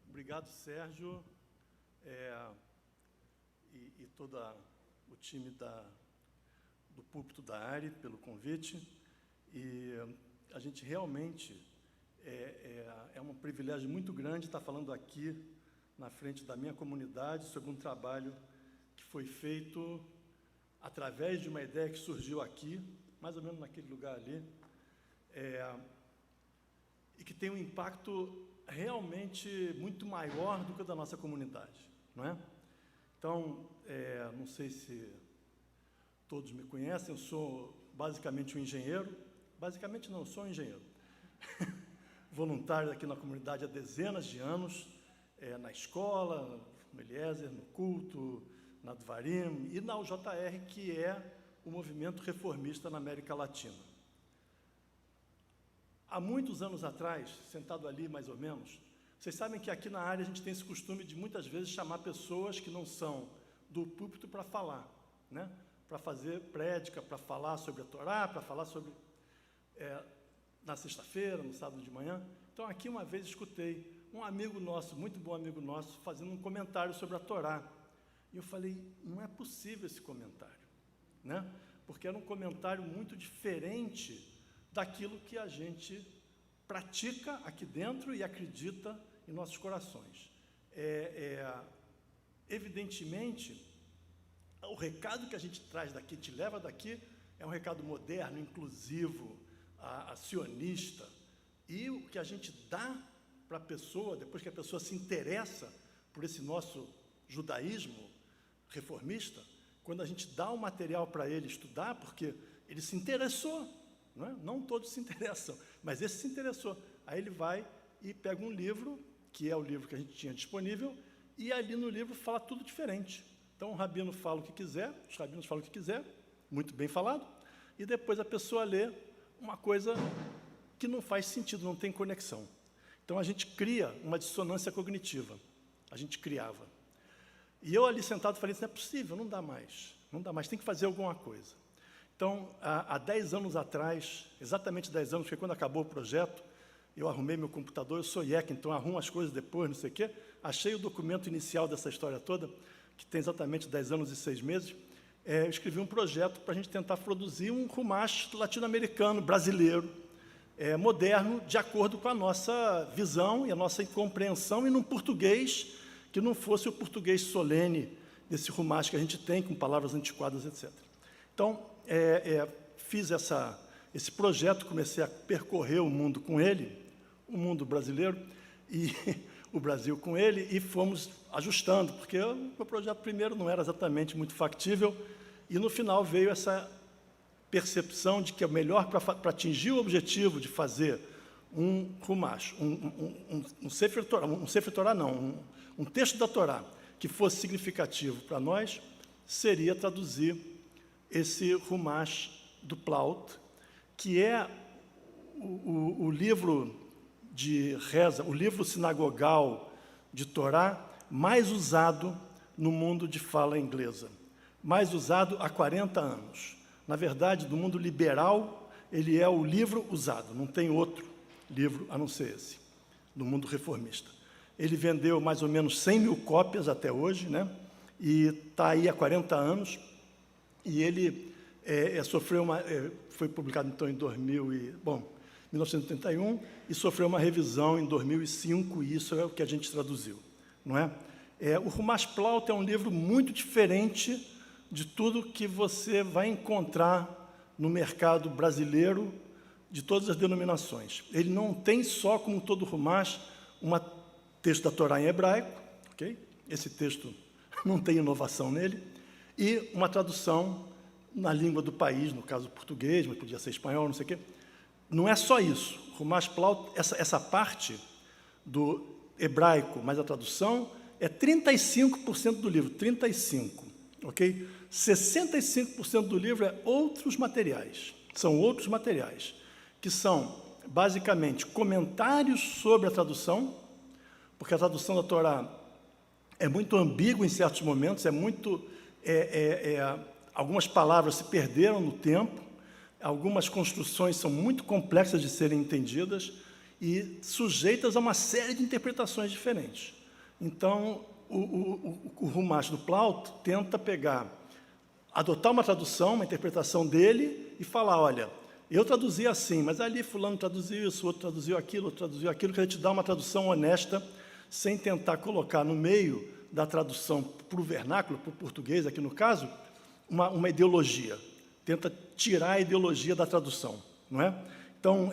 Obrigado, Sérgio, e todo o time do Púlpito da ARE pelo convite. E a gente realmente é um privilégio muito grande estar falando aqui na frente da minha comunidade sobre um trabalho que foi feito através de uma ideia que surgiu aqui, mais ou menos naquele lugar ali, e que tem um impacto realmente muito maior do que o da nossa comunidade, não é? Então, não sei se todos me conhecem, eu sou basicamente um engenheiro, basicamente não, eu sou um engenheiro, voluntário aqui na comunidade há dezenas de anos, na escola, no Eliezer, no culto, na Dvarim e na UJR, que é o movimento reformista na América Latina. Há muitos anos atrás, sentado ali mais ou menos, vocês sabem que aqui na área a gente tem esse costume de muitas vezes chamar pessoas que não são do púlpito para falar, né? Para fazer prédica, para falar sobre a Torá, para falar sobre... na sexta-feira, no sábado de manhã. Então, aqui uma vez escutei um amigo nosso, muito bom amigo nosso, fazendo um comentário sobre a Torá. E eu falei, não é possível esse comentário, né? Porque era um comentário muito diferente daquilo que a gente pratica aqui dentro e acredita em nossos corações. Evidentemente, o recado que a gente traz daqui, te leva daqui, é um recado moderno, inclusivo, sionista, e o que a gente dá para a pessoa, depois que a pessoa se interessa por esse nosso judaísmo reformista, quando a gente dá o material para ele estudar, porque ele se interessou, não é? Não todos se interessam, mas esse se interessou. Aí ele vai e pega um livro, que é o livro que a gente tinha disponível, e ali no livro fala tudo diferente. Então o rabino fala o que quiser, os rabinos falam o que quiser, muito bem falado, e depois a pessoa lê uma coisa que não faz sentido, não tem conexão. Então a gente cria uma dissonância cognitiva, a gente criava. E eu ali sentado falei, isso não é possível, não dá mais, tem que fazer alguma coisa. Então, há 10 anos atrás, exatamente 10 anos, porque quando acabou o projeto, eu arrumei meu computador, eu sou IEC, então arrumo as coisas depois, não sei o quê, achei o documento inicial dessa história toda, que tem exatamente 10 anos e 6 meses, eu escrevi um projeto para a gente tentar produzir um Chumash latino-americano, brasileiro, moderno, de acordo com a nossa visão e a nossa compreensão, e num português que não fosse o português solene desse Chumash que a gente tem, com palavras antiquadas, etc. Então, fiz esse projeto, comecei a percorrer o mundo com ele, o mundo brasileiro, e o Brasil com ele, e fomos ajustando, porque o meu projeto primeiro não era exatamente muito factível, e no final veio essa percepção de que é melhor para atingir o objetivo de fazer um Chumash, um Sefer Torá não, um texto da Torá que fosse significativo para nós, seria traduzir esse Chumash do Plaut, que é o livro de reza, o livro sinagogal de Torá mais usado no mundo de fala inglesa, mais usado há 40 anos. Na verdade, do mundo liberal, ele é o livro usado, não tem outro livro a não ser esse, do mundo reformista. Ele vendeu mais ou menos 100 mil cópias até hoje, né? E está aí há 40 anos, e ele foi publicado, então, em 1931, e sofreu uma revisão em 2005, e isso é o que a gente traduziu, não é? O Chumash Plaut é um livro muito diferente de tudo que você vai encontrar no mercado brasileiro de todas as denominações. Ele não tem só, como todo Chumash, um texto da Torá em hebraico, okay? Esse texto não tem inovação nele, e uma tradução na língua do país, no caso português, mas podia ser espanhol, não sei o quê. Não é só isso. O Chumash Plaut, essa parte do hebraico mais a tradução, é 35% do livro, 35%, ok? 65% do livro é outros materiais, são outros materiais, que são, basicamente, comentários sobre a tradução, porque a tradução da Torá é muito ambígua em certos momentos, algumas palavras se perderam no tempo, algumas construções são muito complexas de serem entendidas, e sujeitas a uma série de interpretações diferentes. Então, o Chumash do Plaut tenta adotar uma tradução, uma interpretação dele e falar, olha, eu traduzi assim, mas ali fulano traduziu isso, outro traduziu aquilo, que a gente dá uma tradução honesta, sem tentar colocar no meio da tradução para o vernáculo, para o português, aqui no caso, uma ideologia. Tenta tirar a ideologia da tradução, não é? Então,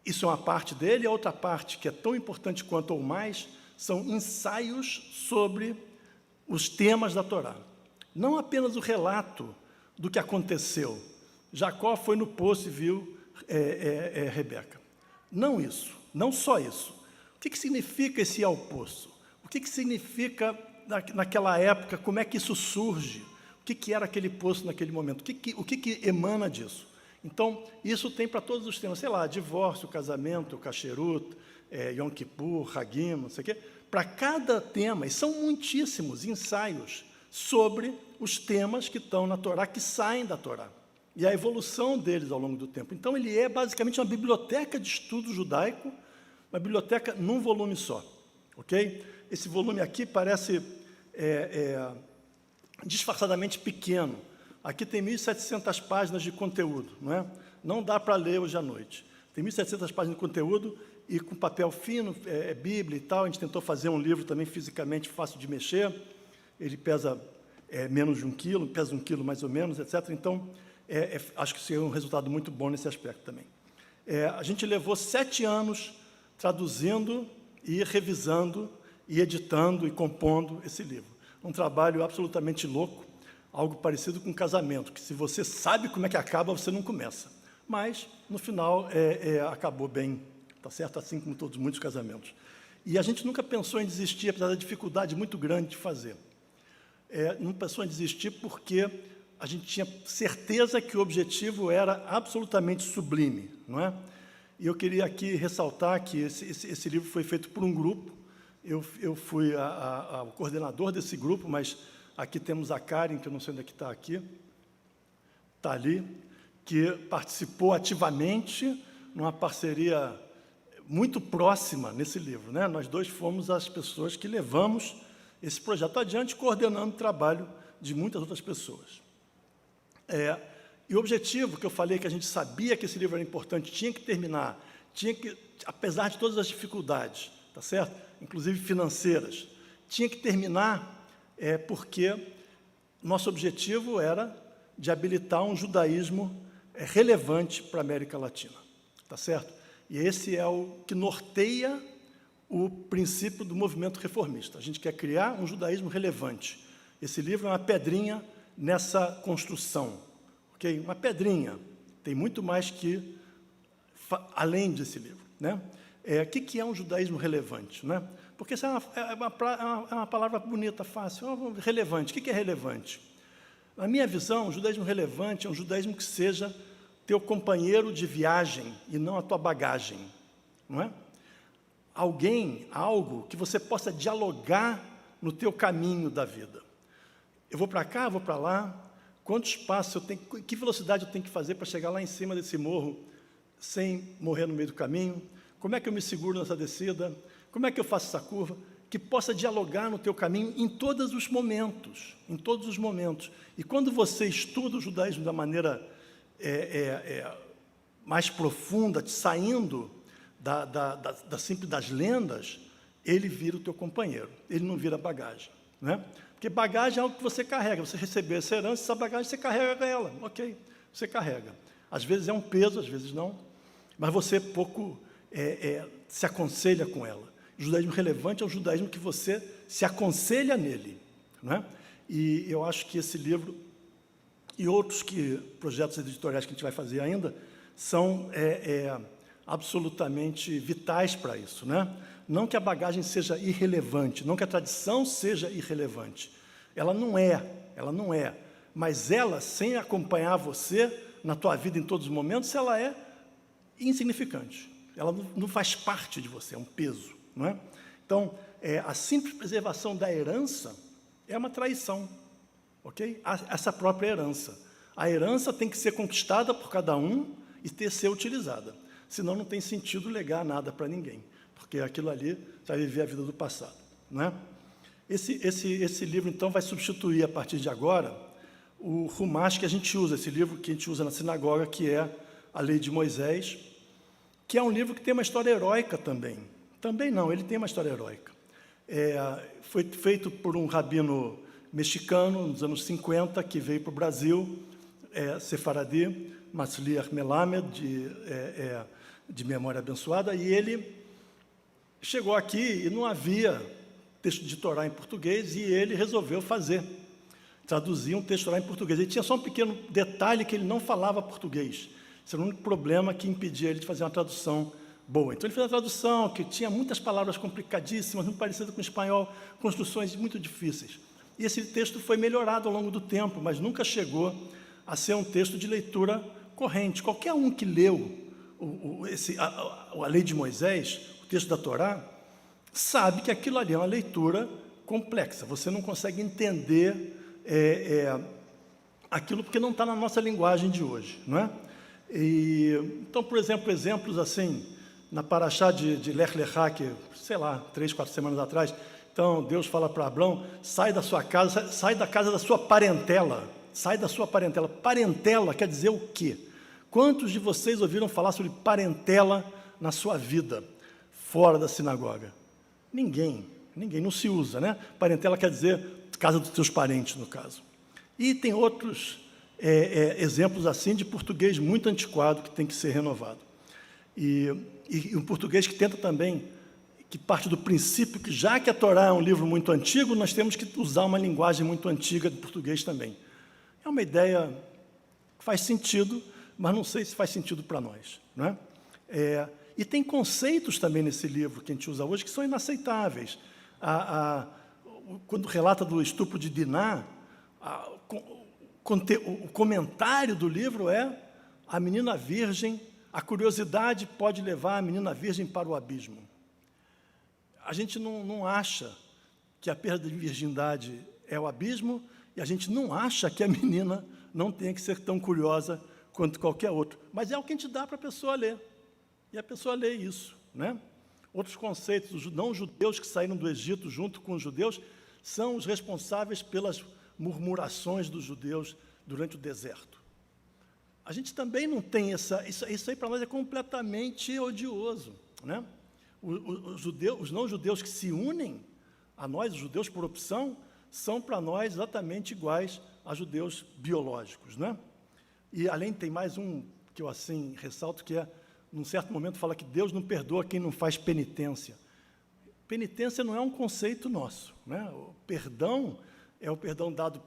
isso é uma parte dele. A outra parte, que é tão importante quanto ou mais, são ensaios sobre os temas da Torá. Não apenas o relato do que aconteceu. Jacó foi no poço e viu Rebeca. Não isso, não só isso. O que significa esse ir ao poço? O que significa, naquela época, como é que isso surge? O que era aquele poço naquele momento? O que emana disso? Então, isso tem para todos os temas, sei lá, divórcio, casamento, kasherut, Yom Kippur, Hagim, não sei o quê. Para cada tema, e são muitíssimos ensaios sobre os temas que estão na Torá, que saem da Torá, e a evolução deles ao longo do tempo. Então, ele é basicamente uma biblioteca de estudo judaico, uma biblioteca num volume só, ok? Esse volume aqui parece disfarçadamente pequeno. Aqui tem 1.700 páginas de conteúdo, não é? Não dá para ler hoje à noite. Tem 1.700 páginas de conteúdo e com papel fino, Bíblia e tal. A gente tentou fazer um livro também fisicamente fácil de mexer. Ele pesa menos de 1 quilo, pesa 1 quilo mais ou menos, etc. Então, acho que seria um resultado muito bom nesse aspecto também. A gente levou 7 anos traduzindo e revisando e editando e compondo esse livro. Um trabalho absolutamente louco, algo parecido com um casamento, que se você sabe como é que acaba, você não começa. Mas, no final, acabou bem, tá certo? Assim como muitos casamentos. E a gente nunca pensou em desistir, apesar da dificuldade muito grande de fazer. Não pensou em desistir porque a gente tinha certeza que o objetivo era absolutamente sublime, não é? E eu queria aqui ressaltar que esse livro foi feito por um grupo. Eu fui o coordenador desse grupo, mas aqui temos a Karen, que eu não sei onde é que está aqui, está ali, que participou ativamente numa parceria muito próxima nesse livro, né? Nós dois fomos as pessoas que levamos esse projeto adiante, coordenando o trabalho de muitas outras pessoas. E o objetivo que eu falei, que a gente sabia que esse livro era importante, tinha que terminar, apesar de todas as dificuldades, tá certo? Inclusive financeiras, tinha que terminar porque nosso objetivo era de habilitar um judaísmo relevante para a América Latina, tá certo? E esse é o que norteia o princípio do movimento reformista. A gente quer criar um judaísmo relevante. Esse livro é uma pedrinha nessa construção, ok? Uma pedrinha. Tem muito mais que além desse livro, né? O que é um judaísmo relevante, né? Porque essa é uma palavra bonita, fácil. Relevante. O que é relevante? Na minha visão, o judaísmo relevante é um judaísmo que seja teu companheiro de viagem e não a tua bagagem, não é? Algo que você possa dialogar no teu caminho da vida. Eu vou para cá, vou para lá. Quantos passos eu tenho, que velocidade eu tenho que fazer para chegar lá em cima desse morro sem morrer no meio do caminho? Como é que eu me seguro nessa descida? Como é que eu faço essa curva? Que possa dialogar no teu caminho em todos os momentos, em todos os momentos. E quando você estuda o judaísmo da maneira mais profunda, saindo simples das lendas, ele vira o teu companheiro, ele não vira bagagem, né? Porque bagagem é algo que você carrega, você recebeu essa herança, essa bagagem você carrega ela, ok, você carrega. Às vezes é um peso, às vezes não, mas você pouco se aconselha com ela. O judaísmo relevante é o judaísmo que você se aconselha nele, né? E eu acho que esse livro e outros projetos editoriais que a gente vai fazer ainda são absolutamente vitais para isso, né? Não que a bagagem seja irrelevante, não que a tradição seja irrelevante. Ela não é. Mas ela, sem acompanhar você na tua vida em todos os momentos, ela é insignificante. Ela não faz parte de você, é um peso, não é? Então, a simples preservação da herança é uma traição, ok? Essa própria herança. A herança tem que ser conquistada por cada um e ser utilizada. senão não tem sentido legar nada para ninguém, porque aquilo ali vai viver a vida do passado, não é? Esse livro, então, vai substituir, a partir de agora, o Rumash que a gente usa, esse livro que a gente usa na sinagoga, que é a Lei de Moisés, que é um livro que tem uma história heróica também. Também não, ele tem uma história heróica. Foi feito por um rabino mexicano, nos anos 50, que veio para o Brasil, sefaradi, Matzliach Melamed, de memória abençoada, e ele chegou aqui e não havia texto de Torá em português, e ele resolveu traduzir um texto de Torá em português. Ele tinha só um pequeno detalhe, que ele não falava português. Esse era o único problema que impedia ele de fazer uma tradução boa. Então, ele fez a tradução, que tinha muitas palavras complicadíssimas, muito parecidas com o espanhol, construções muito difíceis. E esse texto foi melhorado ao longo do tempo, mas nunca chegou a ser um texto de leitura corrente. Qualquer um que leu a Lei de Moisés, o texto da Torá, sabe que aquilo ali é uma leitura complexa. Você não consegue entender aquilo porque não está na nossa linguagem de hoje, não é? Então, por exemplo, exemplos assim, na Paraxá de Lech Lechá, que, sei lá, 3, 4 semanas atrás, então Deus fala para Abrão: sai da sua casa, sai da casa da sua parentela, sai da sua parentela. Parentela quer dizer o quê? Quantos de vocês ouviram falar sobre parentela na sua vida, fora da sinagoga? Ninguém, não se usa, né? Parentela quer dizer casa dos teus parentes, no caso. E tem outros exemplos assim de português muito antiquado que tem que ser renovado. E um português que tenta também, que parte do princípio que, já que a Torá é um livro muito antigo, nós temos que usar uma linguagem muito antiga de português também. É uma ideia que faz sentido, mas não sei se faz sentido para nós, não é? E tem conceitos também nesse livro que a gente usa hoje que são inaceitáveis. Quando relata do estupro de Diná, o comentário do livro é: a menina virgem, a curiosidade pode levar a menina virgem para o abismo. A gente não acha que a perda de virgindade é o abismo, e a gente não acha que a menina não tenha que ser tão curiosa quanto qualquer outro. Mas é o que a gente dá para a pessoa ler. E a pessoa lê isso, né? Outros conceitos, os não-judeus que saíram do Egito junto com os judeus são os responsáveis pelas murmurações dos judeus durante o deserto. A gente também não tem isso aí para nós é completamente odioso, né? Os não-judeus que se unem a nós, os judeus por opção, são para nós exatamente iguais a judeus biológicos, né? E além tem mais um que eu assim ressalto, que num certo momento fala que Deus não perdoa quem não faz penitência. Penitência não é um conceito nosso, né? O perdão é o perdão dado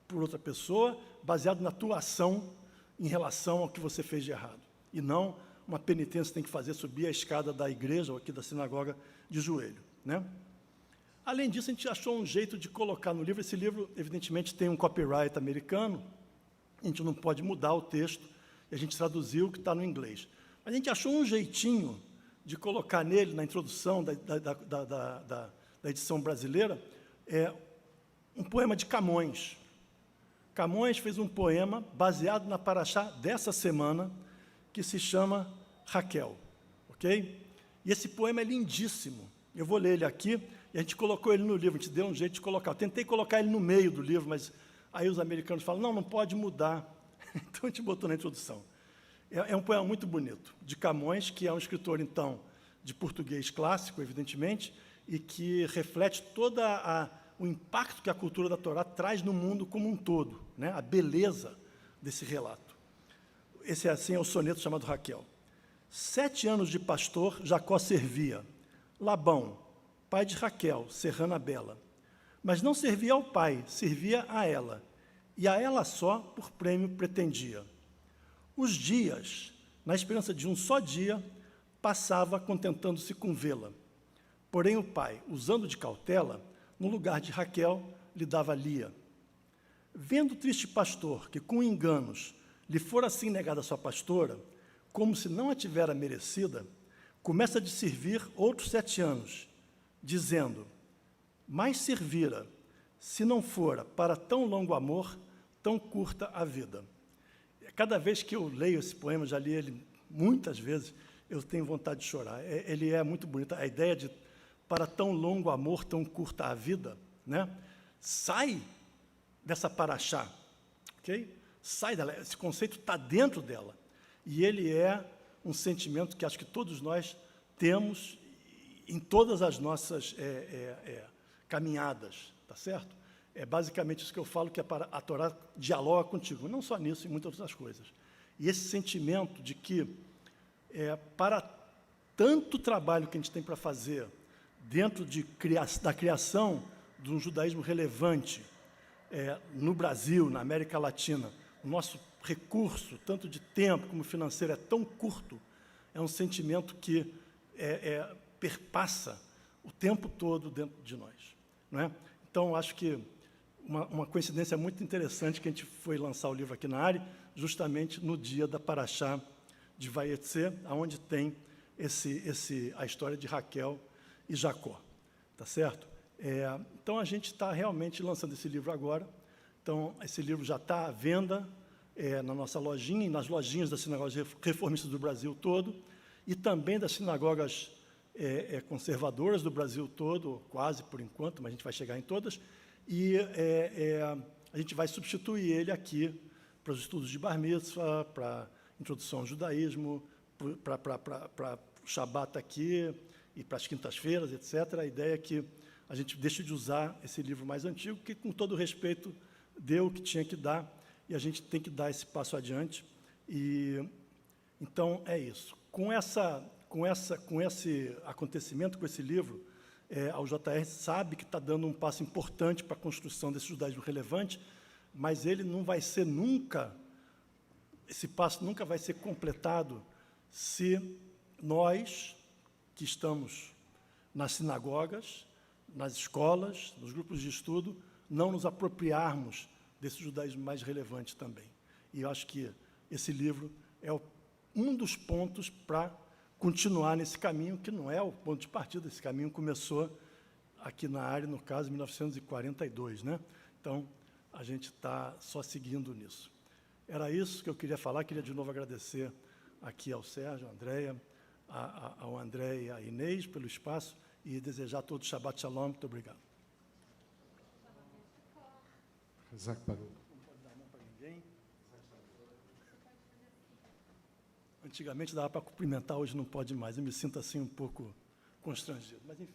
por outra pessoa, baseado na tua ação em relação ao que você fez de errado. E não uma penitência que tem que fazer subir a escada da igreja ou aqui da sinagoga de joelho, né? Além disso, a gente achou um jeito de colocar no livro. Esse livro, evidentemente, tem um copyright americano, a gente não pode mudar o texto, e a gente traduziu o que está no inglês. Mas a gente achou um jeitinho de colocar nele, na introdução da edição brasileira, um poema de Camões. Camões fez um poema baseado na Paraxá dessa semana, que se chama Raquel, ok? E esse poema é lindíssimo. Eu vou ler ele aqui, e a gente colocou ele no livro, a gente deu um jeito de colocar. Eu tentei colocar ele no meio do livro, mas aí os americanos falam: não pode mudar. Então a gente botou na introdução. É um poema muito bonito, de Camões, que é um escritor, então, de português clássico, evidentemente, e que reflete todo o impacto que a cultura da Torá traz no mundo como um todo, né? A beleza desse relato. Esse, assim, é o soneto chamado Raquel. 7 anos de pastor, Jacó servia Labão, pai de Raquel, serrana bela. Mas não servia ao pai, servia a ela, e a ela só por prêmio pretendia. Os dias, na esperança de um só dia, passava contentando-se com vê-la. Porém o pai, usando de cautela, no lugar de Raquel, lhe dava Lia. Vendo o triste pastor que, com enganos, lhe fora assim negada sua pastora, como se não a tivera merecida, começa de servir outros 7 anos, dizendo: mais servira, se não fora para tão longo amor, tão curta a vida. Cada vez que eu leio esse poema, já li ele muitas vezes, eu tenho vontade de chorar. Ele é muito bonito. A ideia de, para tão longo amor, tão curta a vida, né? Sai dessa paraxá, ok? Sai dela, esse conceito está dentro dela. E ele é um sentimento que acho que todos nós temos em todas as nossas caminhadas, tá certo? É basicamente isso que eu falo, que a Torá dialoga contigo, não só nisso, em muitas outras coisas. E esse sentimento de que, para tanto trabalho que a gente tem para fazer dentro da criação de um judaísmo relevante no Brasil, na América Latina, o nosso recurso, tanto de tempo como financeiro, é tão curto, é um sentimento que perpassa o tempo todo dentro de nós. Não é? Então, acho que uma coincidência muito interessante que a gente foi lançar o livro aqui na área, justamente no dia da Paraxá de Vayetze, onde tem a história de Raquel e Jacó. Tá certo? Então, a gente está realmente lançando esse livro agora. Então, esse livro já está à venda na nossa lojinha e nas lojinhas das sinagogas reformistas do Brasil todo, e também das sinagogas conservadoras do Brasil todo, quase por enquanto, mas a gente vai chegar em todas, e a gente vai substituir ele aqui para os estudos de Bar Mitzvah, para introdução ao judaísmo, para o Shabat aqui, e para as quintas-feiras, etc. A ideia é que a gente deixe de usar esse livro mais antigo, que, com todo respeito, deu o que tinha que dar, e a gente tem que dar esse passo adiante. Então, é isso. Com esse acontecimento, com esse livro, a UJR sabe que está dando um passo importante para a construção desse judaísmo relevante, mas ele não vai ser nunca, esse passo nunca vai ser completado se nós, que estamos nas sinagogas, nas escolas, nos grupos de estudo, não nos apropriarmos desse judaísmo mais relevante também. E eu acho que esse livro é um dos pontos para continuar nesse caminho, que não é o ponto de partida. Esse caminho começou aqui na área, no caso, em 1942, né? Então, a gente está só seguindo nisso. Era isso que eu queria falar. Queria, de novo, agradecer aqui ao Sérgio, à Andréia, ao André e à Inês pelo espaço, e desejar a todos Shabbat Shalom. Muito obrigado. Não pode dar a mão para ninguém. Antigamente dava para cumprimentar, hoje não pode mais. Eu me sinto assim um pouco constrangido, mas enfim.